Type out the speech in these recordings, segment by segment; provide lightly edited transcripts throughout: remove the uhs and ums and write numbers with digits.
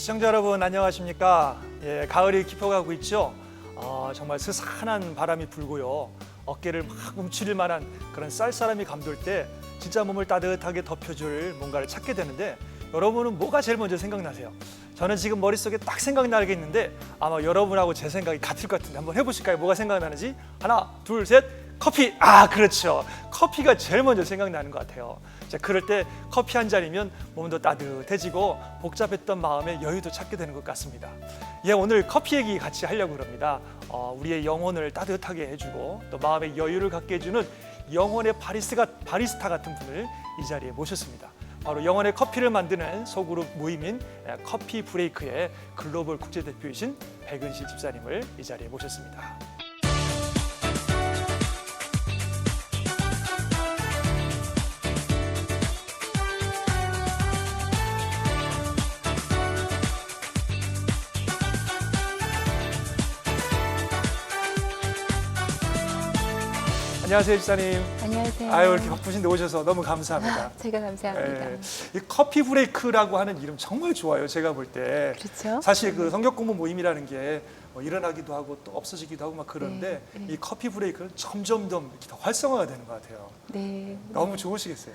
시청자 여러분 안녕하십니까? 예, 가을이 깊어가고 있죠. 정말 스산한 바람이 불고요. 어깨를 막 움츠릴 만한 그런 쌀쌀함이 감돌 때 진짜 몸을 따뜻하게 덮여줄 뭔가를 찾게 되는데 여러분은 뭐가 제일 먼저 생각나세요? 저는 지금 머릿속에 딱 생각나게 있는데 아마 여러분하고 제 생각이 같을 것 같은데 한번 해보실까요? 뭐가 생각나는지? 하나, 둘, 셋. 커피! 그렇죠. 커피가 제일 먼저 생각나는 것 같아요. 자, 그럴 때 커피 한 잔이면 몸도 따뜻해지고 복잡했던 마음에 여유도 찾게 되는 것 같습니다. 예, 오늘 커피 얘기 같이 하려고 합니다. 우리의 영혼을 따뜻하게 해주고 또 마음의 여유를 갖게 해주는 영혼의 바리스타 같은 분을 이 자리에 모셨습니다. 바로 영혼의 커피를 만드는 소그룹 모임인 커피 브레이크의 글로벌 국제대표이신 백은실 집사님을 이 자리에 모셨습니다. 안녕하세요, 집사님. 안녕하세요. 이렇게 바쁘신데 오셔서 너무 감사합니다. 제가 감사합니다. 이 커피 브레이크라고 하는 이름 정말 좋아요. 제가 볼 때. 그렇죠. 사실 그 성격 공부 모임이라는 게 일어나기도 하고 또 없어지기도 하고 막 그런데 네. 이 커피 브레이크는 점점 더 이렇게 더 활성화가 되는 것 같아요. 네. 너무 좋으시겠어요.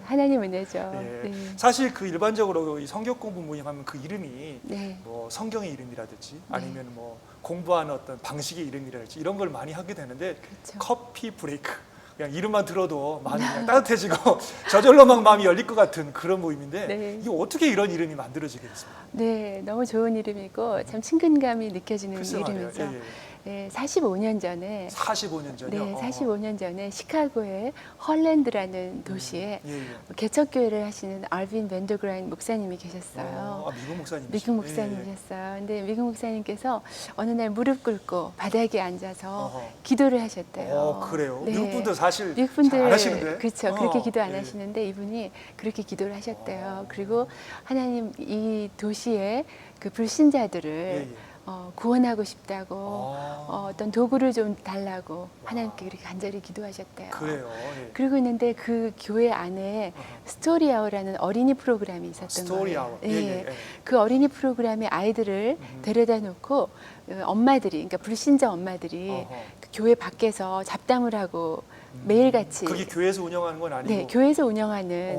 하나님 은혜죠. 예. 네. 사실 그 일반적으로 이 성격 공부 모임 하면 그 이름이 네. 뭐 성경의 이름이라든지 아니면 뭐 공부하는 어떤 방식의 이름이라든지 이런 걸 많이 하게 되는데 그렇죠. 커피 브레이크 그냥 이름만 들어도 마음이 그냥 따뜻해지고 저절로 막 마음이 열릴 것 같은 그런 모임인데 네. 이게 어떻게 이런 이름이 만들어지게 됐습니까? 네, 너무 좋은 이름이고 참 친근감이 느껴지는 글쎄 말이에요. 이름이죠. 예. 네, 45년 전에 45년 전이요? 네, 45년 전에 시카고의 헐랜드라는 도시에 예, 예. 개척교회를 하시는 알빈 밴더그라인 목사님이 계셨어요. 미국 목사님. 미국 목사님이셨어요. 근데 미국 목사님께서 어느 날 무릎 꿇고 바닥에 앉아서 어허. 기도를 하셨대요. 그래요? 네. 미국 분들 사실 미국 분들 잘 안 하시는데. 그렇죠. 그렇게 기도 안 예. 하시는데 이분이 그렇게 기도를 하셨대요. 그리고 하나님 이 도시의 그 불신자들을 예. 구원하고 싶다고 아. 어떤 도구를 좀 달라고 하나님께 그렇게 간절히 기도하셨대요. 그래요. 예. 그리고 있는데 그 교회 안에 스토리 아워라는 어린이 프로그램이 있었던 스토리 거예요. 아워. 예. 그 어린이 프로그램에 아이들을 데려다 놓고 엄마들이, 그러니까 불신자 엄마들이 어허. 그 교회 밖에서 잡담을 하고 매일같이 그게 교회에서 운영하는 건 아니고. 네, 교회에서 운영하는.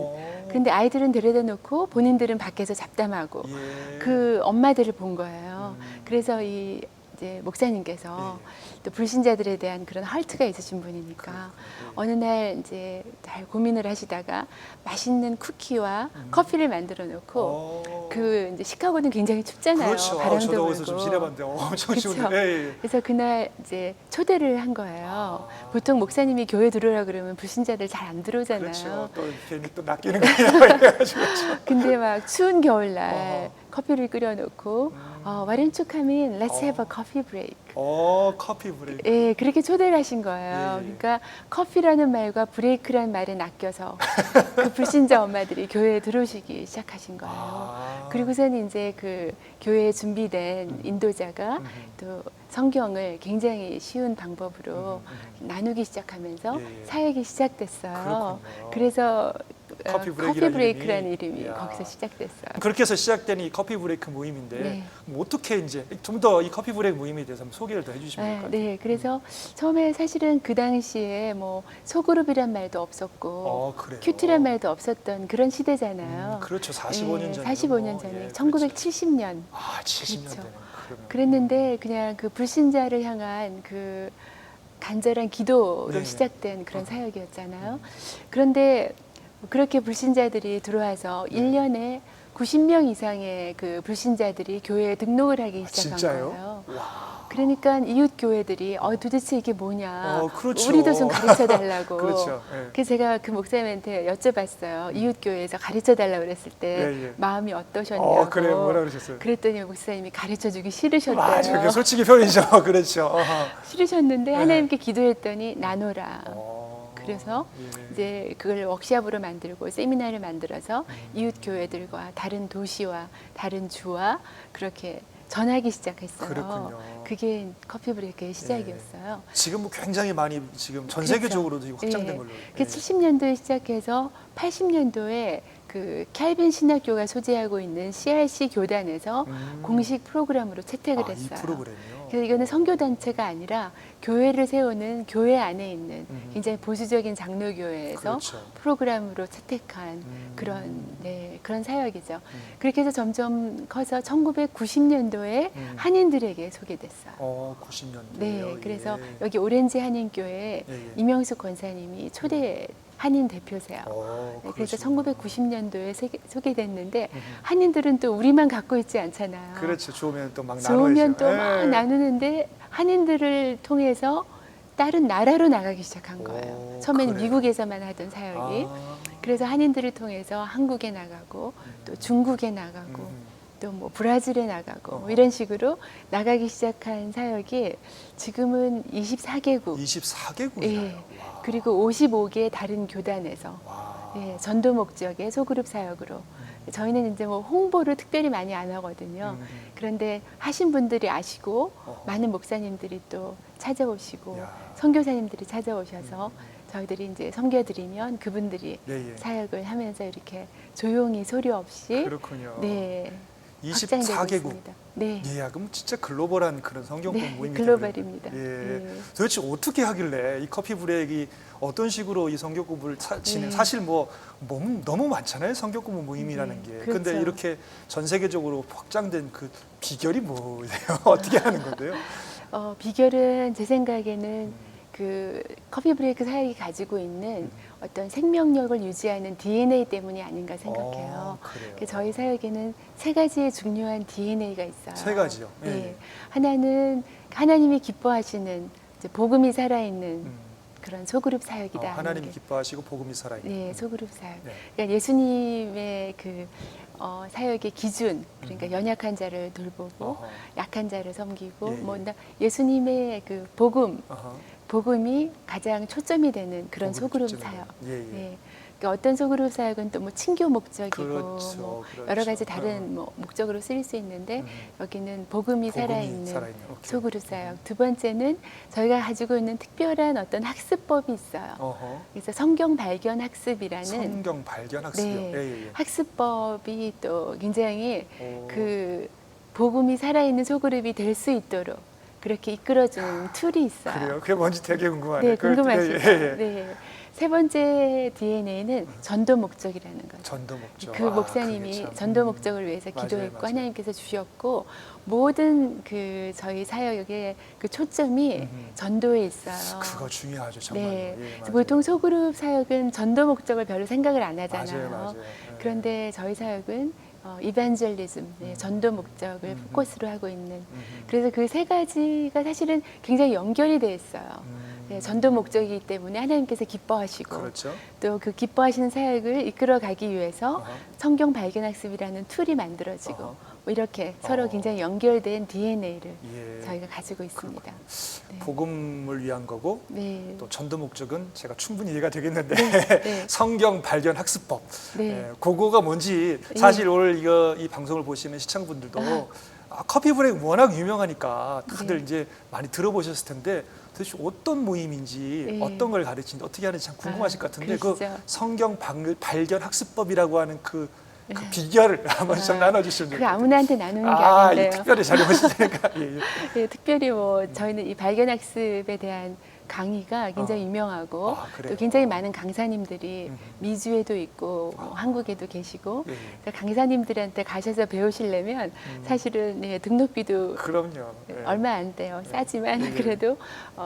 근데 아이들은 데려다 놓고 본인들은 밖에서 잡담하고 예. 그 엄마들을 본 거예요. 그래서 이 이제 목사님께서 또 불신자들에 대한 그런 헐트가 있으신 분이니까 어느 날 이제 잘 고민을 하시다가 맛있는 쿠키와 커피를 만들어 놓고 그 이제 시카고는 굉장히 춥잖아요. 그렇죠. 바람도 저도 불고. 어디서 좀 지내봤는데 엄청 그쵸? 추운데. 예. 그래서 그날 이제 초대를 한 거예요. 보통 목사님이 교회 들어오라 그러면 불신자들 잘 안 들어오잖아요. 그렇죠. 또 괜히 또 낚이는 거예요. 이래가지고. 근데 막 추운 겨울날 커피를 끓여놓고 Why don't you come in? Let's have a coffee break. 커피 브레이크. 예, 그렇게 초대를 하신 거예요. 예, 예. 그러니까 커피라는 말과 브레이크라는 말에 낚여서 그 불신자 엄마들이 교회에 들어오시기 시작하신 거예요. 그리고서는 이제 그 교회에 준비된 인도자가 또 성경을 굉장히 쉬운 방법으로 나누기 시작하면서 예, 예. 사역이 시작됐어요. 그렇군요. 그래서 커피 커피 브레이크라는 브레이크라는 이름이. 이름이 이야. 거기서 시작됐어요. 그렇게 해서 시작된 이 커피 브레이크 모임인데 네. 그럼 어떻게 이제 좀 더 이 커피 브레이크 모임에 대해서 한번 소개를 더 해주시면 될 것 같아요. 네, 그래서 처음에 사실은 그 당시에 뭐 소그룹이란 말도 없었고 그래요. 큐티란 말도 없었던 그런 시대잖아요. 그렇죠. 45년 전에. 45년 전에, 예, 1970년. 70년 그렇죠. 전에. 그러면. 그랬는데 그냥 그 불신자를 향한 그 간절한 기도로 네. 시작된 그런 사역이었잖아요. 그런데 그렇게 불신자들이 들어와서 1년에 90명 이상의 그 불신자들이 교회에 등록을 하기 시작한 진짜요? 거예요. 와. 그러니까 이웃 교회들이 도대체 이게 뭐냐, 그렇죠. 우리도 좀 가르쳐 달라고. 그렇죠. 예. 그래서 제가 그 목사님한테 여쭤봤어요. 이웃 교회에서 가르쳐 달라고 그랬을 때 예, 예. 마음이 어떠셨냐고. 그래요. 뭐라 그러셨어요? 그랬더니 목사님이 가르쳐 주기 싫으셨대요. 맞아요. 그 솔직히 표현이죠. 그렇죠. 싫으셨는데 네. 하나님께 기도했더니 나눠라. 어. 그래서 예. 이제 그걸 워크샵으로 만들고 세미나를 만들어서 이웃 교회들과 다른 도시와 다른 주와 그렇게 전하기 시작했어요. 그렇군요. 그게 커피 브레이크의 시작이었어요. 지금 뭐 굉장히 많이 지금 전 그렇죠. 세계적으로도 확장된 예. 걸로. 그 70년도에 시작해서 80년도에 그 캘빈 신학교가 소재하고 있는 CRC 교단에서 공식 프로그램으로 채택을 이 했어요. 프로그램이요. 그래서 이거는 선교 단체가 아니라 교회를 세우는 교회 안에 있는 굉장히 보수적인 장로교회에서 그렇죠. 프로그램으로 채택한 그런 사역이죠. 그렇게 해서 점점 커서 1990년도에 한인들에게 소개됐어요. 90년대. 네, 그래서 여기 오렌지 한인교회에 이명숙 권사님이 초대 한인 대표세요. 네, 그래서 1990년도에 소개됐는데 한인들은 또 우리만 갖고 있지 않잖아요. 그렇죠. 좋으면 또 막 나눠야죠. 좋으면 또 막 나누는데 한인들을 통해서 다른 나라로 나가기 시작한 거예요. 처음에는 그래요. 미국에서만 하던 사역이. 그래서 한인들을 통해서 한국에 나가고 또 중국에 나가고 또 뭐 브라질에 나가고 뭐 이런 식으로 나가기 시작한 사역이 지금은 24개국. 24개국이요. 예. 그리고 55개의 다른 교단에서 예, 전도 목적의 소그룹 사역으로 저희는 이제 뭐 홍보를 특별히 많이 안 하거든요. 그런데 하신 분들이 아시고 많은 목사님들이 또 찾아오시고 선교사님들이 찾아오셔서 저희들이 이제 섬겨드리면 그분들이 사역을 하면서 이렇게 조용히 소리 없이 그렇군요. 네. 24개국. 네. 예, 그럼 진짜 글로벌한 그런 성경권 네, 모임이 글로벌입니다. 예. 예. 도대체 어떻게 하길래 이 커피 브레이크가 어떤 식으로 이 성경급을 진행? 예. 사실 뭐 너무 많잖아요, 성경급 모임이라는 게. 그렇죠. 근데 이렇게 전 세계적으로 확장된 그 비결이 뭐예요? 어떻게 하는 건데요? 비결은 제 생각에는 그 커피 브레이크 사역이 가지고 있는 어떤 생명력을 유지하는 DNA 때문이 아닌가 생각해요. 그래요. 저희 사역에는 세 가지의 중요한 DNA가 있어요. 세 가지요? 예. 네. 하나는 하나님이 기뻐하시는 이제 복음이 살아있는 그런 소그룹 사역이다. 하나님이 기뻐하시고 복음이 살아있는. 네, 소그룹 사역. 네. 그러니까 예수님의 그 사역의 기준, 그러니까 연약한 자를 돌보고 약한 자를 섬기고, 예수님의 그 복음, 복음이 가장 초점이 되는 그런 소그룹 사역. 예. 그러니까 어떤 소그룹 사역은 또 뭐 친교 목적이고 뭐 여러 가지 다른 뭐 목적으로 쓰일 수 있는데 여기는 복음이 살아있는 소그룹 사역. 두 번째는 저희가 가지고 있는 특별한 어떤 학습법이 있어요. 그래서 성경 발견 학습이라는 성경 발견 학습이요. 네, 학습법이 또 굉장히 그 복음이 살아있는 소그룹이 될 수 있도록 그렇게 이끌어주는 툴이 있어요. 그래요? 그게 뭔지 되게 궁금하네요. 네, 궁금하시죠? 네. 세 번째 DNA는 전도 목적이라는 거죠. 전도 목적. 그 목사님이 전도 목적을 위해서 기도했고 하나님께서 주셨고 모든 그 저희 사역의 그 초점이 전도에 있어요. 그거 중요하죠, 정말. 네. 예, 보통 소그룹 사역은 전도 목적을 별로 생각을 안 하잖아요. 맞아요. 그런데 저희 사역은 이반젤리즘, 전도 목적을 포커스로 하고 있는. 그래서 그 세 가지가 사실은 굉장히 연결이 돼 있어요. 네, 전도 목적이기 때문에 하나님께서 기뻐하시고 그렇죠. 또 그 기뻐하시는 사역을 이끌어가기 위해서 성경 발견 학습이라는 툴이 만들어지고 뭐 이렇게 서로 굉장히 연결된 DNA를 저희가 가지고 있습니다. 네. 복음을 위한 거고 네. 또 전도 목적은 제가 충분히 이해가 되겠는데 네. 성경 발견 학습법 네. 그거가 뭔지 사실 오늘 이 방송을 보시는 시청자분들도 커피 브레이크 워낙 유명하니까 다들 이제 많이 들어보셨을 텐데 도대체 어떤 모임인지 어떤 걸 가르치는지 어떻게 하는지 참 궁금하실 것 같은데 그 성경 발견 학습법이라고 하는 그 비결을 한번 좀 나눠주시면 그 좋겠어요. 아무나한테 나누는 게 아닌데요. 특별히 잘 보시니까. 네, 특별히 뭐 저희는 이 발견 학습에 대한 강의가 굉장히 유명하고 또 굉장히 많은 강사님들이 미주에도 있고 뭐 한국에도 계시고 강사님들한테 가셔서 배우시려면 사실은 등록비도 그럼요. 얼마 안 돼요. 싸지만 그래도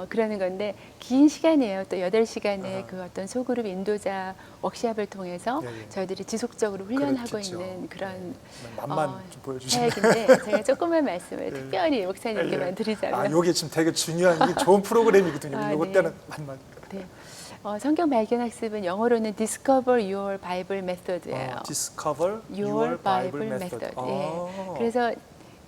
그러는 건데 긴 시간이에요. 또 8시간의 그 어떤 소그룹 인도자 워크샵을 통해서 저희들이 지속적으로 훈련하고 그렇겠죠. 있는 그런 맛만 좀 보여주시면. 사역인데 제가 조금만 말씀을 특별히 목사님께만 드리자면 이게 지금 되게 중요한 이게 좋은 프로그램이거든요. 이것 때는 맛만. 네. 성경 발견 학습은 영어로는 Discover Your Bible Method예요. Discover Your Bible Method. 그래서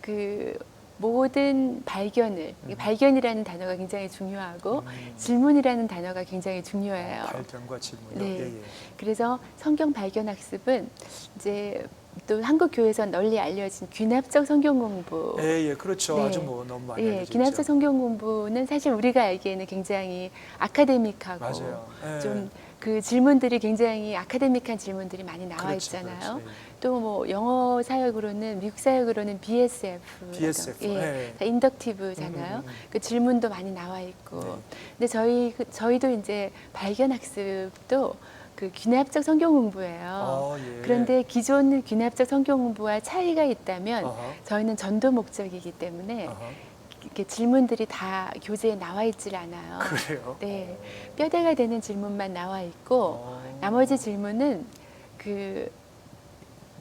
그 모든 발견을 발견이라는 단어가 굉장히 중요하고 질문이라는 단어가 굉장히 중요해요. 발견과 질문이요. 네. 그래서 성경 발견 학습은 이제 또 한국 교회에서 널리 알려진 귀납적 성경 공부. 예, 예, 그렇죠. 네. 아주 뭐 너무 많이 예, 알려져 귀납적 있죠. 성경 공부는 사실 우리가 알기에는 굉장히 아카데믹하고 맞아요. 예. 좀 그 질문들이 굉장히 아카데믹한 질문들이 많이 나와 그렇죠, 있잖아요. 그렇죠. 예. 또 뭐 영어 사역으로는 미국 사역으로는 BSF, BSF, 예, 예. 다 인덕티브잖아요. 그 질문도 많이 나와 있고. 네. 근데 저희도 이제 발견 학습도 그 귀납적 성경 공부예요. 예. 그런데 기존 귀납적 성경 공부와 차이가 있다면 어허. 저희는 전도 목적이기 때문에 어허. 이렇게 질문들이 다 교재에 나와 있질 않아요. 그래요? 네, 뼈대가 되는 질문만 나와 있고 나머지 질문은 그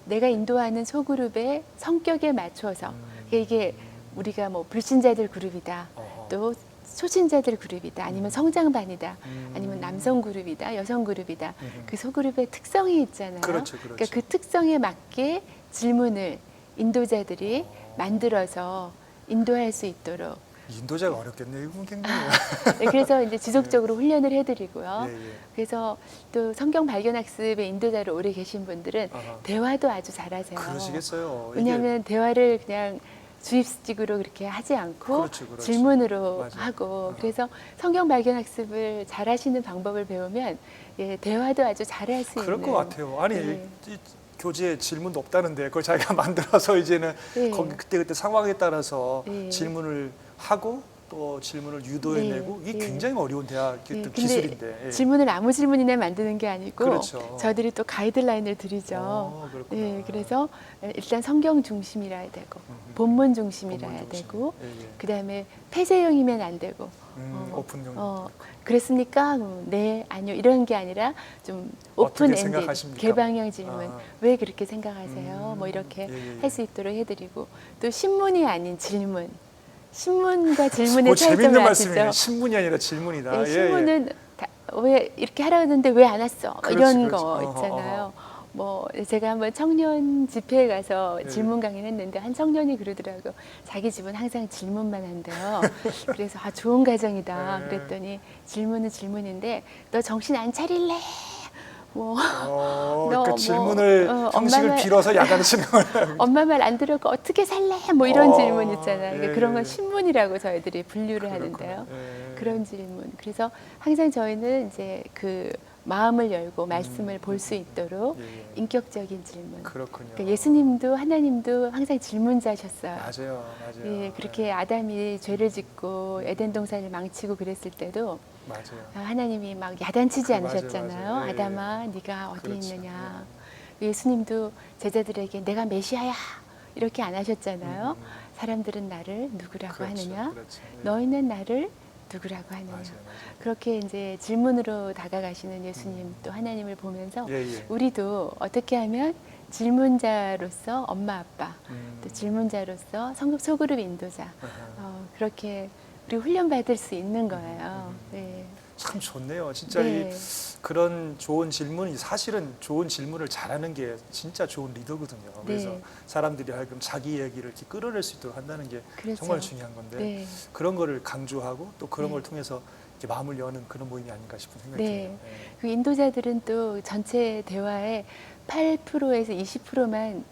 내가 인도하는 소그룹의 성격에 맞춰서 이게 우리가 뭐 불신자들 그룹이다, 어허. 또 초신자들 그룹이다, 아니면 성장반이다, 아니면 남성 그룹이다, 여성 그룹이다. 그 소그룹의 특성이 있잖아요. 그렇죠, 그렇죠. 그러니까 그 특성에 맞게 질문을 인도자들이 만들어서 인도할 수 있도록. 인도자가 어렵겠네요. 이건 굉장히. 네, 그래서 이제 지속적으로 훈련을 해드리고요. 예, 예. 그래서 또 성경 발견 학습의 인도자로 오래 계신 분들은 아하. 대화도 아주 잘하세요. 그러시겠어요. 왜냐하면 대화를 그냥 주입식으로 그렇게 하지 않고 그렇죠, 그렇죠. 질문으로 맞아요. 하고 아하. 그래서 성경 발견 학습을 잘하시는 방법을 배우면 예, 대화도 아주 잘할 수 그럴 있는. 것 같아요. 아니 네. 이 교재에 질문도 없다는데 그걸 자기가 만들어서 이제는 네. 거기 그때 상황에 따라서 네. 질문을 하고 또 질문을 유도해내고 네. 이게 네. 굉장히 어려운 대화 예, 근데 기술인데. 예. 질문을 아무 질문이나 만드는 게 아니고 그렇죠. 저희들이 또 가이드라인을 드리죠. 그렇구나. 예, 그래서 일단 성경 중심이라야 되고 본문 중심이라야 본문 중심. 되고 예, 예. 그다음에 폐쇄형이면 안 되고 오픈형. 그랬습니까? 네, 아니요 이런 게 아니라 좀 어떻게 오픈 엔드 생각하십니까? 개방형 질문. 아. 왜 그렇게 생각하세요? 뭐 이렇게 예, 예. 할 수 있도록 해드리고 또 신문이 아닌 질문. 신문과 질문의 그 차이점을 재밌는 아시죠? 말씀이네요. 신문이 아니라 질문이다. 예, 예, 신문은 왜 이렇게 하라 그러는데 왜 안 왔어? 그렇지, 이런 그렇지. 거 어허, 있잖아요. 뭐 제가 한번 청년 집회에 가서 예. 질문 강의를 했는데 한 청년이 그러더라고. 자기 집은 항상 질문만 한대요. 그래서 아 좋은 가정이다. 예. 그랬더니 질문은 질문인데 너 정신 안 차릴래? 뭐 너 그러니까 뭐, 질문을 형식을 엄마 말- 빌어서 야단치는 거예요. 엄마 말 안 들었고 어떻게 살래? 뭐 이런 어, 질문 있잖아요. 그러니까 예, 그런 건 예. 신문이라고 저희들이 분류를 그렇구나. 하는데요. 예. 그런 질문. 그래서 항상 저희는 이제 그 마음을 열고 말씀을 볼 수 있도록 예, 예. 인격적인 질문. 그렇군요. 그러니까 예수님도 하나님도 항상 질문자셨어요. 맞아요, 맞아요. 예, 그렇게 아담이 죄를 짓고 에덴 동산을 망치고 그랬을 때도 맞아요. 하나님이 막 야단치지 맞아요, 않으셨잖아요. 맞아요. 예, 아담아, 네가 어디 그렇지. 있느냐. 예수님도 제자들에게 내가 메시아야 이렇게 안 하셨잖아요. 사람들은 나를 누구라고 그렇죠, 하느냐? 그렇죠. 예. 너희는 나를 누구라고 하느냐? 맞아요, 맞아요. 그렇게 이제 질문으로 다가가시는 예수님 또 하나님을 보면서 예, 예. 우리도 어떻게 하면 질문자로서 엄마 아빠 또 질문자로서 소그룹 인도자 아하. 그렇게 우리 훈련 받을 수 있는 거예요. 네. 참 좋네요. 진짜 네. 그런 좋은 질문이 사실은 좋은 질문을 잘하는 게 진짜 좋은 리더거든요. 그래서 네. 사람들이 하여금 자기 얘기를 이렇게 끌어낼 수 있도록 한다는 게 그렇죠. 정말 중요한 건데 네. 그런 거를 강조하고 또 그런 네. 걸 통해서 이렇게 마음을 여는 그런 모임이 아닌가 싶은 생각이 네. 드네요. 그 인도자들은 또 전체 대화의 8%에서 20%만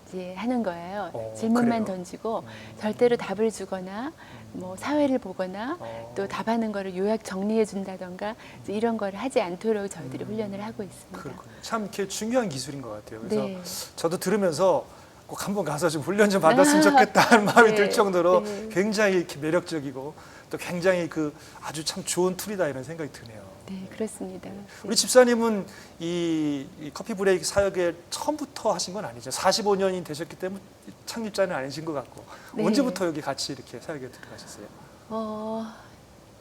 이제 하는 거예요. 질문만 그래요? 던지고 절대로 답을 주거나 뭐 사회를 보거나 어. 또 답하는 거를 요약 정리해 준다던가 이런 거를 하지 않도록 저희들이 훈련을 하고 있습니다. 그렇군요. 참 이렇게 중요한 기술인 것 같아요. 그래서 네. 저도 들으면서 꼭 한번 가서 좀 훈련 좀 받았으면 좋겠다는 마음이 네. 들 정도로 네. 굉장히 이렇게 매력적이고 또 굉장히 그 아주 참 좋은 툴이다 이런 생각이 드네요. 네, 그렇습니다. 우리 집사님은 이 커피 브레이크 사역에 처음부터 하신 건 아니죠. 45년이 되셨기 때문에 창립자는 아니신 것 같고 네. 언제부터 여기 같이 이렇게 사역에 들어가셨어요?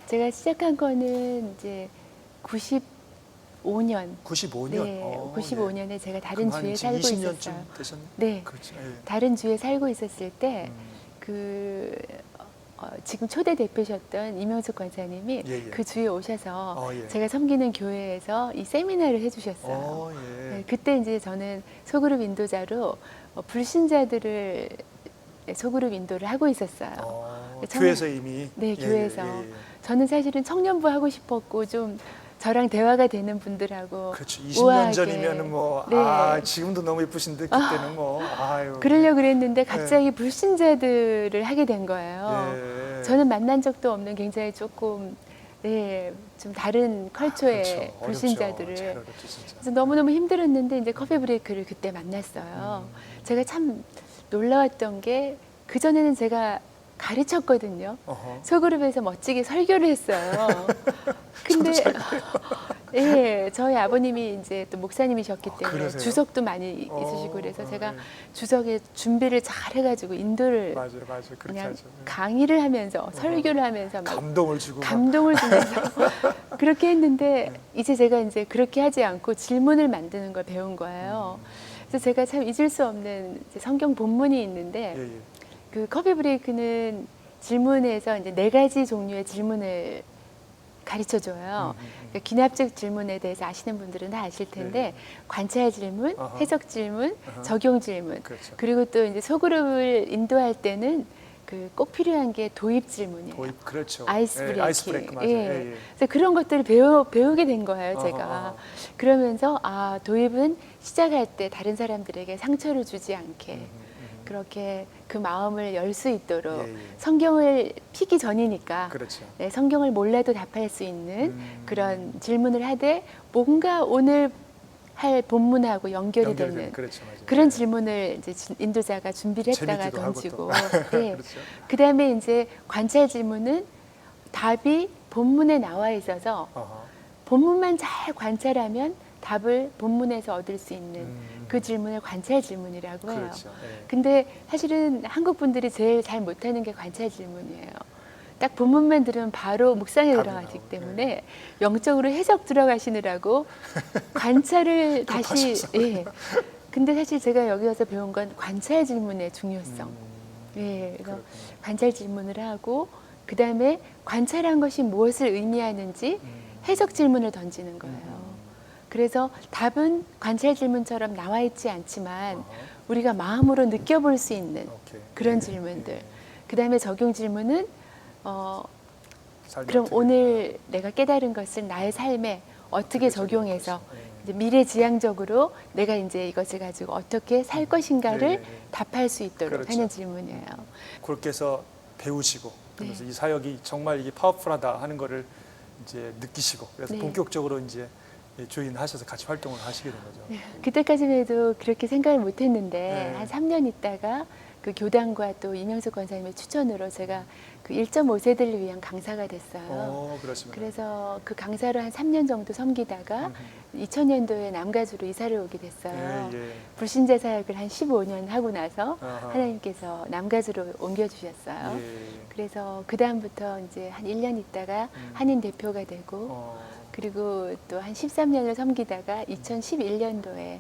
제가 시작한 거는 이제 95년. 95년. 네, 95년에 제가 다른 그럼 한 주에 지금 살고 20년쯤 있었어요. 되셨네. 네, 그렇죠. 예. 다른 주에 살고 있었을 때 음. 지금 초대 대표셨던 이명숙 권사님이 예, 예. 그 주에 오셔서 예. 제가 섬기는 교회에서 이 세미나를 해주셨어요. 예. 네, 그때 이제 저는 소그룹 인도자로 불신자들을 소그룹 인도를 하고 있었어요. 저는- 교회에서 이미. 네, 예, 교회에서. 예, 예. 저는 사실은 청년부 하고 싶었고 좀 저랑 대화가 되는 분들하고 그렇죠. 20년 우아하게. 전이면은 뭐 네. 지금도 너무 예쁘신데 그때는 뭐 아유. 그러려고 그랬는데 갑자기 불신자들을 하게 된 거예요. 예. 저는 만난 적도 없는 굉장히 조금 네, 좀 다른 컬처의 그렇죠. 불신자들을. 어렵죠. 잘 어렵죠, 진짜. 그래서 너무너무 힘들었는데 이제 커피 브레이크를 그때 만났어요. 제가 참 놀라웠던 게 그전에는 제가 가르쳤거든요. 어허. 소그룹에서 멋지게 설교를 했어요. 근데 예, 저희 아버님이 이제 또 목사님이셨기 때문에 그러세요? 주석도 많이 있으시고 그래서 제가 예. 주석에 준비를 잘 해가지고 인도를 맞아요. 그렇게 그냥 하죠. 예. 강의를 하면서 설교를 하면서 막 감동을 주고 막. 감동을 주면서 그렇게 했는데 이제 제가 이제 그렇게 하지 않고 질문을 만드는 걸 배운 거예요. 그래서 제가 참 잊을 수 없는 이제 성경 본문이 있는데 예, 예. 그 커피 브레이크는 질문에서 이제 4가지 종류의 질문을 가르쳐 줘요. 그러니까 귀납적 질문에 대해서 아시는 분들은 다 아실 텐데 관찰 질문, 아하. 해석 질문, 아하. 적용 질문. 그렇죠. 그리고 또 이제 소그룹을 인도할 때는 그 꼭 필요한 게 도입 질문이에요. 도입 그렇죠. 아이스 예, 브레이킹. 아이스 브레이크 맞아요. 예. 예, 예. 그래서 그런 것들을 배우게 된 거예요, 제가. 어허. 그러면서 아, 도입은 시작할 때 다른 사람들에게 상처를 주지 않게 그렇게 그 마음을 열 수 있도록 예, 예. 성경을 피기 전이니까 그렇죠. 네, 성경을 몰라도 답할 수 있는 그런 질문을 하되 뭔가 오늘 할 본문하고 연결이 되는 그렇죠. 맞아요. 그런 질문을 이제 인도자가 준비를 했다가 재밌기도 하고 던지고 또. 네. 그렇죠. 그다음에 이제 관찰 질문은 답이 본문에 나와 있어서 어허. 본문만 잘 관찰하면 답을 본문에서 얻을 수 있는 그 질문을 관찰 질문이라고 해요. 그렇죠. 예. 근데 사실은 한국 분들이 제일 잘 못하는 게 관찰 질문이에요. 딱 본문만 들으면 바로 묵상에 답이 들어가기 나오고, 때문에 영적으로 해석 들어가시느라고 관찰을 다시 예. 근데 사실 제가 여기 와서 배운 건 관찰 질문의 중요성. 예. 그래서 그렇군요. 관찰 질문을 하고 그다음에 관찰한 것이 무엇을 의미하는지 해석 질문을 던지는 거예요. 그래서 답은 관찰 질문처럼 나와 있지 않지만 어허. 우리가 마음으로 느껴볼 수 있는 오케이. 그런 예, 질문들. 예. 그다음에 적용 질문은 삶이 그럼 어떻게 오늘 내가 깨달은 것을 나의 삶에 어떻게 적용해서 적용할 것인가. 이제 미래지향적으로 내가 이제 이것을 가지고 어떻게 살 것인가를 네, 네, 네. 답할 수 있도록 그렇죠. 하는 질문이에요. 그렇게 해서 배우시고 그러면서 네. 이 사역이 정말 이게 파워풀하다 하는 거를 이제 느끼시고 그래서 네. 본격적으로 이제 조인하셔서 같이 활동을 하시게 된 거죠. 네. 그때까지만 해도 그렇게 생각을 못 했는데 네. 한 3년 있다가 그 교단과 또 이명숙 권사님의 추천으로 제가 그 1.5세들을 위한 강사가 됐어요. 그러시면. 그래서 그 강사로 한 3년 정도 섬기다가 2000년도에 남가주로 이사를 오게 됐어요. 예, 예. 불신자 사역을 한 15년 하고 나서 아하. 하나님께서 남가주로 옮겨주셨어요. 예. 그래서 그 다음부터 이제 한 1년 있다가 한인 대표가 되고 그리고 또 한 13년을 섬기다가 2011년도에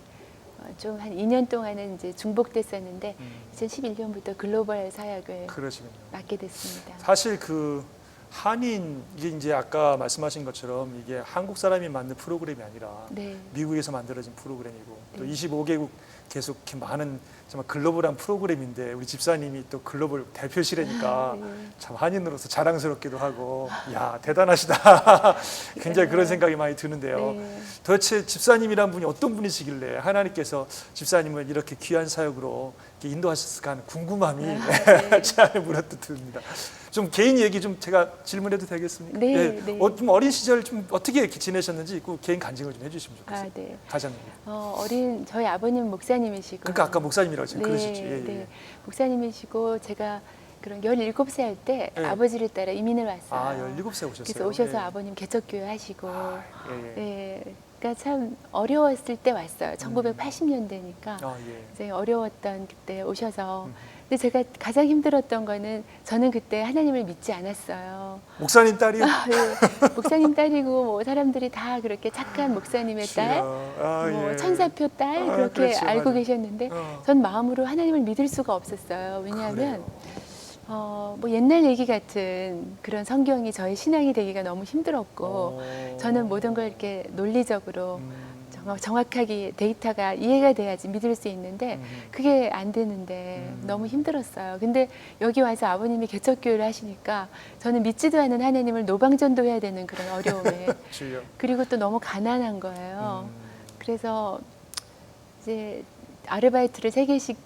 좀 한 2년 동안은 이제 중복됐었는데 2011년부터 글로벌 사역을 그러시군요. 맡게 됐습니다. 사실 그 한인 이게 이제 아까 말씀하신 것처럼 이게 한국 사람이 만든 프로그램이 아니라 네. 미국에서 만들어진 프로그램이고 또 네. 25개국 계속 이렇게 많은 정말 글로벌한 프로그램인데 우리 집사님이 또 글로벌 대표시라니까 네. 참 한인으로서 자랑스럽기도 하고 야 대단하시다 굉장히 그런 생각이 많이 드는데요. 네. 도대체 집사님이란 분이 어떤 분이시길래 하나님께서 집사님을 이렇게 귀한 사역으로 이렇게 인도하셨을까 하는 궁금함이 네. 제 안에 물어뜯 듭니다. 좀 개인 얘기 좀 제가 질문해도 되겠습니까? 네, 예, 네. 좀 어린 시절 좀 어떻게 이렇게 지내셨는지 그 개인 간증을 좀 해주시면 좋겠어요. 아, 네. 가장님. 어린 저희 아버님 목사님이시고 그러니까 아까 목사님이라고 지금 그러셨죠. 예, 예. 네. 목사님이시고 제가 그런 17살 때 네. 아버지를 따라 이민을 왔어요. 아, 17세 오셨어요. 그래서 오셔서 예. 아버님 개척교회 하시고 예, 예. 네. 그러니까 참 어려웠을 때 왔어요. 1980년대니까 아, 예. 이제 어려웠던 그때 오셔서 근데 제가 가장 힘들었던 거는 저는 그때 하나님을 믿지 않았어요. 목사님 딸이요? 네. 목사님 딸이고 뭐 사람들이 다 그렇게 착한 목사님의 딸, 아, 뭐 예. 천사표 딸 아, 그렇게 그렇죠. 알고 맞아요. 계셨는데 어. 전 마음으로 하나님을 믿을 수가 없었어요. 왜냐하면 그래요. 뭐 옛날 얘기 같은 그런 성경이 저의 신앙이 되기가 너무 힘들었고 저는 모든 걸 이렇게 논리적으로 정말 정확하게 데이터가 이해가 돼야지 믿을 수 있는데 그게 안 되는데 너무 힘들었어요. 근데 여기 와서 아버님이 개척교회를 하시니까 저는 믿지도 않은 하나님을 노방전도해야 되는 그런 어려움에 주여. 그리고 또 너무 가난한 거예요. 그래서 이제 아르바이트를 3개씩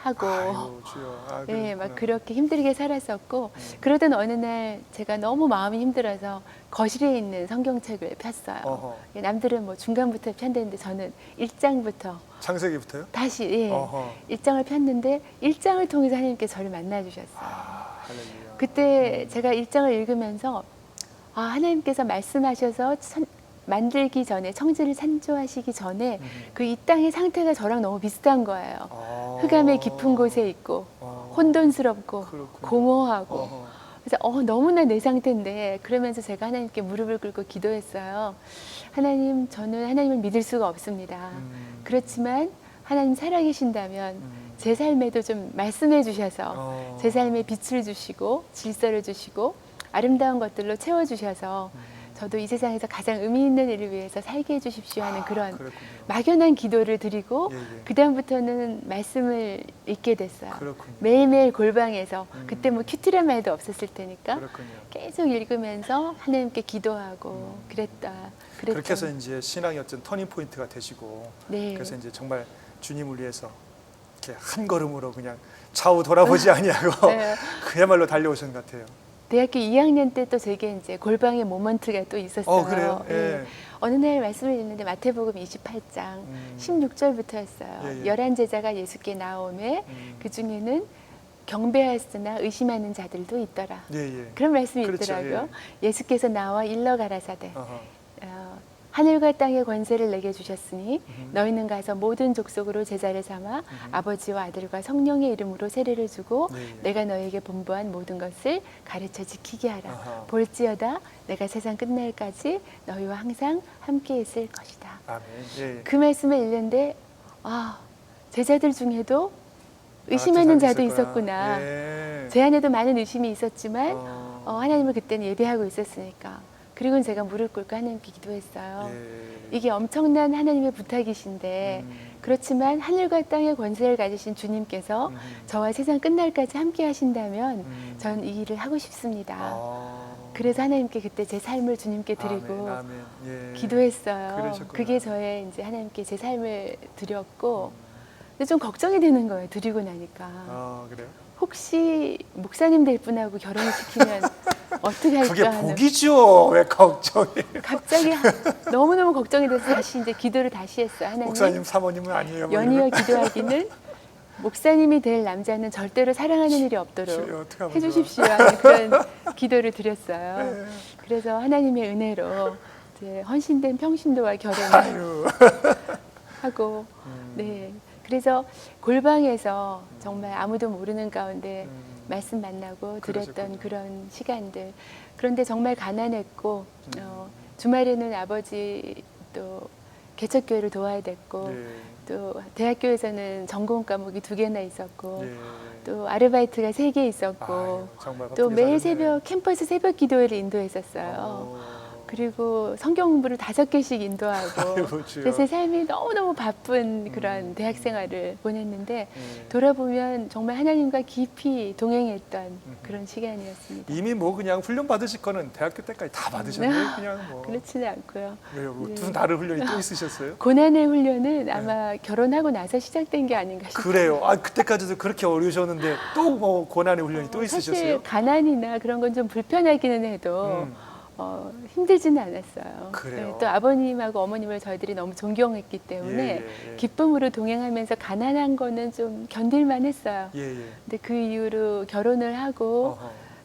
하고 아이고, 주여. 아, 네, 막 그렇구나. 그렇게 힘들게 살았었고 그러던 어느 날 제가 너무 마음이 힘들어서 거실에 있는 성경책을 폈어요. 어허. 남들은 뭐 중간부터 폈는데 저는 1장부터 창세기부터요? 다시 예, 어허. 1장을 폈는데 1장을 통해서 하나님께 저를 만나 주셨어요. 아, 할렐루야. 그때 제가 1장을 읽으면서 아, 하나님께서 말씀하셔서 만들기 전에 청지를 창조하시기 전에 그 이 땅의 상태가 저랑 너무 비슷한 거예요. 아. 흑암의 깊은 곳에 있고 혼돈스럽고 그렇군요. 공허하고 어허. 그래서 너무나 내 상태인데 그러면서 제가 하나님께 무릎을 꿇고 기도했어요. 하나님, 저는 하나님을 믿을 수가 없습니다. 그렇지만 하나님 살아계신다면 제 삶에도 좀 말씀해 주셔서 제 삶에 빛을 주시고 질서를 주시고 아름다운 것들로 채워주셔서 저도 이 세상에서 가장 의미 있는 일을 위해서 살게 해주십시오 하는 그런 그렇군요. 막연한 기도를 드리고 예, 예. 그다음부터는 말씀을 읽게 됐어요. 그렇군요. 매일매일 골방에서 그때 뭐 큐티란 말도 없었을 테니까 그렇군요. 계속 읽으면서 하나님께 기도하고 그랬죠. 그렇게 해서 이제 신앙의 어떤 터닝 포인트가 되시고 네. 그래서 이제 정말 주님을 위해서 이렇게 한 걸음으로 그냥 좌우 돌아보지 아니하고 네. 그야말로 달려오신 것 같아요. 대학교 2학년 때 또 제게 이제 골방의 모먼트가 또 있었어요. 그래요? 예. 예. 어느 날 말씀을 읽는데 마태복음 28장 16절부터였어요. 예, 예. 11제자가 예수께 나오매 그 중에는 경배하였으나 의심하는 자들도 있더라. 예, 예. 그런 말씀이 그렇죠, 있더라고요. 예수께서 나와 일러 가라사대 어허. 하늘과 땅의 권세를 내게 주셨으니 너희는 가서 모든 족속으로 제자를 삼아 아버지와 아들과 성령의 이름으로 세례를 주고 네, 예. 내가 너에게 분부한 모든 것을 가르쳐 지키게 하라. 아하. 볼지어다 내가 세상 끝날까지 너희와 항상 함께 있을 것이다. 아멘. 예. 그 말씀을 읽는데 제자들 중에도 의심하는 자도 있었구나. 예. 제 안에도 많은 의심이 있었지만 하나님을 그때는 예배하고 있었으니까 그리고 제가 무릎 꿇고 하나님께 기도했어요. 예. 이게 엄청난 하나님의 부탁이신데 그렇지만 하늘과 땅의 권세를 가지신 주님께서 저와 세상 끝날까지 함께 하신다면 저는 이 일을 하고 싶습니다. 그래서 하나님께 그때 제 삶을 주님께 드리고 아멘, 아멘. 예. 기도했어요. 그러셨구나. 그게 저의 이제 하나님께 제 삶을 드렸고 근데 좀 걱정이 되는 거예요. 드리고 나니까. 그래요? 혹시 목사님 될 분하고 결혼을 시키면 어떻게 할까 그게 하는 복이죠. 왜 걱정이에요? 갑자기 너무너무 걱정이 돼서 다시 이제 기도를 다시 했어요. 하나님 목사님 사모님은 아니에요. 뭐 연이어 이러면. 기도하기는 목사님이 될 남자는 절대로 사랑하는 일이 주여, 없도록 어떡하면 해주십시오 하는 그런 기도를 드렸어요. 네. 그래서 하나님의 은혜로 이제 헌신된 평신도와 결혼을 아유. 하고 네 그래서 골방에서 정말 아무도 모르는 가운데 말씀 만나고 드렸던 그러셨군요. 그런 시간들 그런데 정말 가난했고 주말에는 아버지 또 개척교회를 도와야 됐고 예. 또 대학교에서는 전공 과목이 2개나 있었고 예. 또 아르바이트가 3개 있었고 아유, 정말 또 바쁘게 매일 사셨네. 새벽 캠퍼스 새벽 기도회를 인도했었어요. 그리고 성경 공부를 5개씩 인도하고 아이고, 주여. 그래서 제 삶이 너무너무 바쁜 그런 대학 생활을 보냈는데 예. 돌아보면 정말 하나님과 깊이 동행했던 그런 시간이었습니다. 이미 뭐 그냥 훈련 받으실 거는 대학교 때까지 다 받으셨네요. 그냥 뭐. 그렇지는 않고요. 왜요? 뭐 네. 무슨 다른 훈련이 또 있으셨어요? 고난의 훈련은 아마 결혼하고 나서 시작된 게 아닌가 싶어요. 그래요. 그때까지도 그렇게 어려우셨는데 또 뭐 고난의 훈련이 또 사실 있으셨어요? 가난이나 그런 건 좀 불편하기는 해도 힘들지는 않았어요. 그래요? 네, 또 아버님하고 어머님을 저희들이 너무 존경했기 때문에 예. 기쁨으로 동행하면서 가난한 거는 좀 견딜만 했어요. 예. 근데 그 이후로 결혼을 하고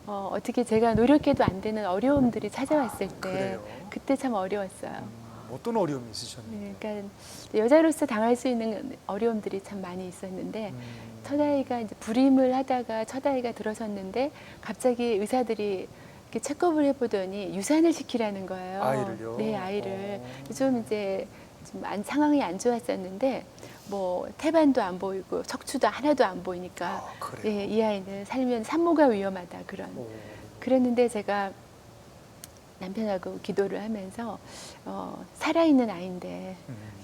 어허. 어떻게 제가 노력해도 안 되는 어려움들이 찾아왔을 때 그래요? 그때 참 어려웠어요. 어떤 어려움이 있으셨나요? 네, 그러니까 여자로서 당할 수 있는 어려움들이 참 많이 있었는데 첫 아이가 이제 불임을 하다가 첫 아이가 들어섰는데 갑자기 의사들이 이렇게 체크업을 해보더니 유산을 시키라는 거예요. 아이를요? 네, 아이를 좀 이제 상황이 안 좋았었는데 뭐 태반도 안 보이고 척추도 하나도 안 보이니까 그래요? 네, 이 아이는 살면 산모가 위험하다 그런. 오. 그랬는데 제가 남편하고 기도를 하면서 살아있는 아이인데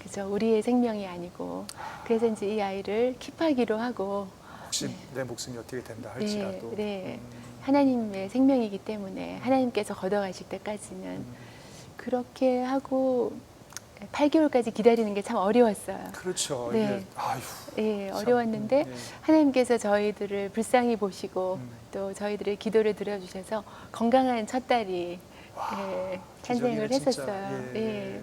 그죠? 우리의 생명이 아니고 그래서 이제 이 아이를 킵하기로 하고 혹시 네. 내 목숨이 어떻게 된다 할지라도. 네. 하나님의 생명이기 때문에 하나님께서 걷어가실 때까지는 그렇게 하고 8개월까지 기다리는 게 참 어려웠어요. 그렇죠. 네. 이게 아유. 예, 참, 어려웠는데 예. 하나님께서 저희들을 불쌍히 보시고 또 저희들의 기도를 들어주셔서 건강한 첫 딸이 예, 탄생을 기적이네, 진짜. 했었어요. 예. 예.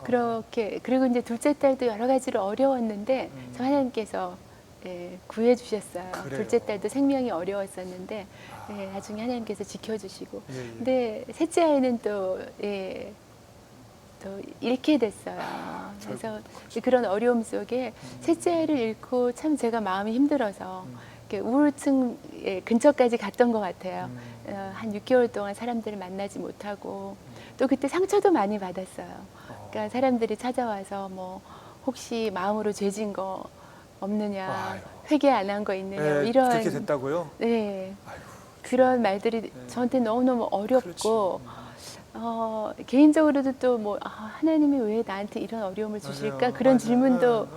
그렇게 그리고 이제 둘째 딸도 여러 가지로 어려웠는데 참 하나님께서 예, 구해 주셨어요. 그래요. 둘째 딸도 생명이 어려웠었는데 예, 나중에 하나님께서 지켜주시고 예, 예. 근데 셋째 아이는 또 예, 또 잃게 됐어요. 그래서 그런 어려움 속에 셋째 아이를 잃고 참 제가 마음이 힘들어서 이렇게 우울증 근처까지 갔던 것 같아요. 한 6개월 동안 사람들을 만나지 못하고 또 그때 상처도 많이 받았어요. 그러니까 사람들이 찾아와서 뭐 혹시 마음으로 죄진 거 없느냐, 아유. 회개 안 한 거 있느냐 뭐 예, 이런 그렇게 됐다고요? 네 아유, 그런 말들이 저한테 너무너무 어렵고 개인적으로도 또 뭐 하나님이 왜 나한테 이런 어려움을 주실까 맞아요. 그런 맞아요. 질문도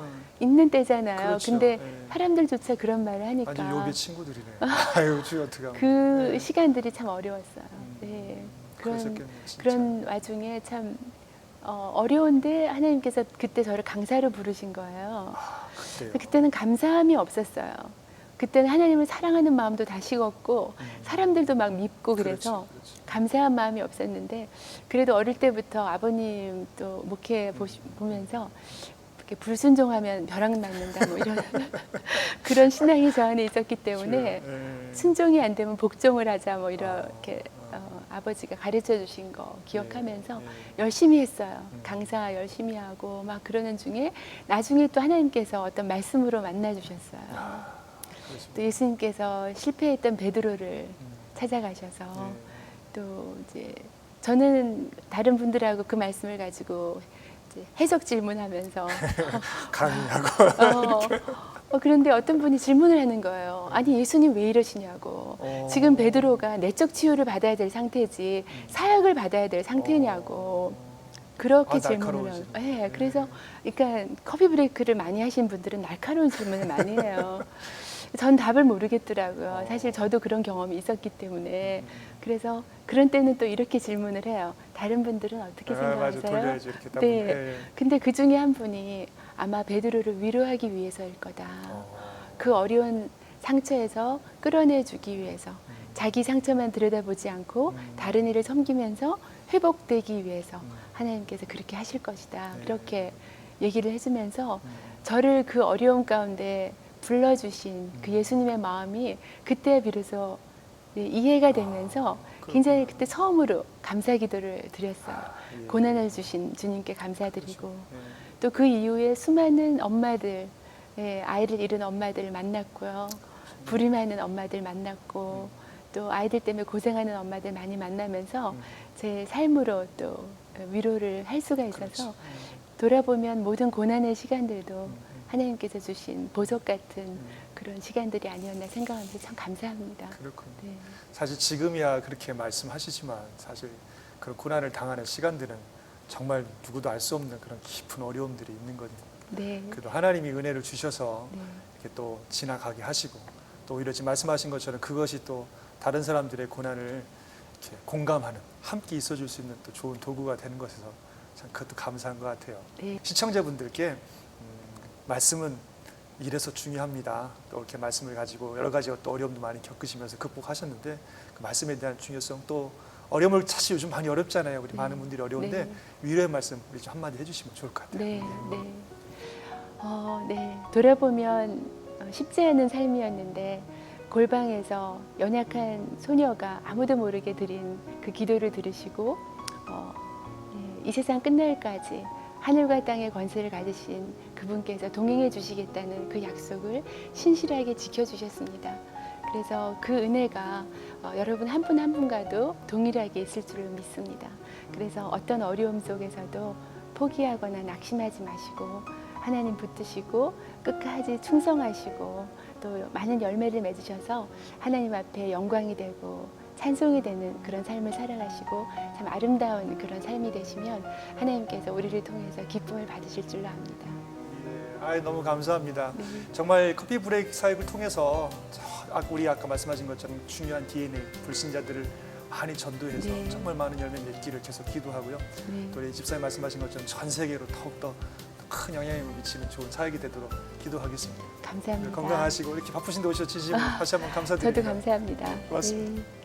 있는 때잖아요. 그렇죠. 근데 예. 사람들조차 그런 말을 하니까 완전 요비 친구들이네. 아유, 주 어떻게 하면. 그 예. 시간들이 참 어려웠어요. 네. 그러셨겠네요, 진짜. 그런 와중에 참 어려운데 하나님께서 그때 저를 강사로 부르신 거예요. 아, 그때요. 그때는 감사함이 없었어요. 그때는 하나님을 사랑하는 마음도 다 식었고 사람들도 막 밉고 그래서 그렇지. 감사한 마음이 없었는데 그래도 어릴 때부터 아버님 또 목회 보면서 이렇게 불순종하면 벼락 맞는다 뭐 이런 그런 신앙이 저 안에 있었기 때문에 예. 순종이 안 되면 복종을 하자 뭐 이렇게 아버지가 가르쳐 주신 거 기억하면서 예. 열심히 했어요. 강사 열심히 하고 막 그러는 중에 나중에 또 하나님께서 어떤 말씀으로 만나 주셨어요. 그렇습니다. 또 예수님께서 실패했던 베드로를 찾아가셔서 예. 또 이제 저는 다른 분들하고 그 말씀을 가지고 이제 해석 질문하면서 강의하고. 그런데 어떤 분이 질문을 하는 거예요. 아니 예수님 왜 이러시냐고. 지금 베드로가 내적 치유를 받아야 될 상태지 사역을 받아야 될 상태냐고. 그렇게 질문을 하고. 날카로우시네. 네, 그래서 그러니까 커피 브레이크를 많이 하신 분들은 날카로운 질문을 많이 해요. 전 답을 모르겠더라고요. 사실 저도 그런 경험이 있었기 때문에 그래서 그런 때는 또 이렇게 질문을 해요. 다른 분들은 어떻게 맞아, 생각하세요? 돌려야지 이렇게 딱. 네. 예. 근데 그 중에 한 분이 아마 베드로를 위로하기 위해서일 거다. 그 어려운 상처에서 끌어내주기 위해서 자기 상처만 들여다보지 않고 다른 이를 섬기면서 회복되기 위해서 하나님께서 그렇게 하실 것이다. 네. 그렇게 얘기를 해주면서 저를 그 어려움 가운데 불러주신 그 예수님의 마음이 그때 비로소 이해가 되면서 굉장히 그때 처음으로 감사 기도를 드렸어요. 예. 고난을 주신 주님께 감사드리고 예. 또 그 이후에 수많은 엄마들, 아이를 잃은 엄마들을 만났고요. 불임하는 엄마들 만났고 또 아이들 때문에 고생하는 엄마들 많이 만나면서 제 삶으로 또 위로를 할 수가 있어서 돌아보면 모든 고난의 시간들도 하나님께서 주신 보석 같은 그런 시간들이 아니었나 생각하면서 참 감사합니다. 그렇군요. 네. 사실 지금이야 그렇게 말씀하시지만 사실 그런 고난을 당하는 시간들은 정말 누구도 알 수 없는 그런 깊은 어려움들이 있는 거니까. 네. 그래도 하나님이 은혜를 주셔서 네. 이렇게 또 지나가게 하시고 또 오히려 지금 말씀하신 것처럼 그것이 또 다른 사람들의 고난을 이렇게 공감하는 함께 있어줄 수 있는 또 좋은 도구가 되는 것에서 참 그것도 감사한 것 같아요. 네. 시청자분들께 말씀은 이래서 중요합니다. 또 이렇게 말씀을 가지고 여러 가지 또 어려움도 많이 겪으시면서 극복하셨는데 그 말씀에 대한 중요성 또 어려움을 사실 요즘 많이 어렵잖아요. 우리 많은 분들이 어려운데 네. 위로의 말씀 우리 좀 한마디 해주시면 좋을 것 같아요. 네, 네. 네. 돌아보면 쉽지 않은 삶이었는데 골방에서 연약한 소녀가 아무도 모르게 드린 그 기도를 들으시고 이 세상 끝날까지 하늘과 땅의 권세를 가지신 그분께서 동행해 주시겠다는 그 약속을 신실하게 지켜주셨습니다. 그래서 그 은혜가 여러분 한 분 한 분과도 동일하게 있을 줄을 믿습니다. 그래서 어떤 어려움 속에서도 포기하거나 낙심하지 마시고 하나님 붙드시고 끝까지 충성하시고 또 많은 열매를 맺으셔서 하나님 앞에 영광이 되고 찬송이 되는 그런 삶을 살아가시고 참 아름다운 그런 삶이 되시면 하나님께서 우리를 통해서 기쁨을 받으실 줄로 압니다. 너무 감사합니다. 네. 정말 커피 브레이크 사역을 통해서 우리 아까 말씀하신 것처럼 중요한 DNA 불신자들을 많이 전도해서 네. 정말 많은 열매 맺기를 계속 기도하고요. 네. 또 우리 집사님 말씀하신 것처럼 전 세계로 더욱더 큰 영향을 미치는 좋은 사역이 되도록 기도하겠습니다. 감사합니다. 건강하시고 이렇게 바쁘신데 오셔서 진심으로 다시 한번 감사드립니다. 저도 감사합니다. 고맙습니다. 네.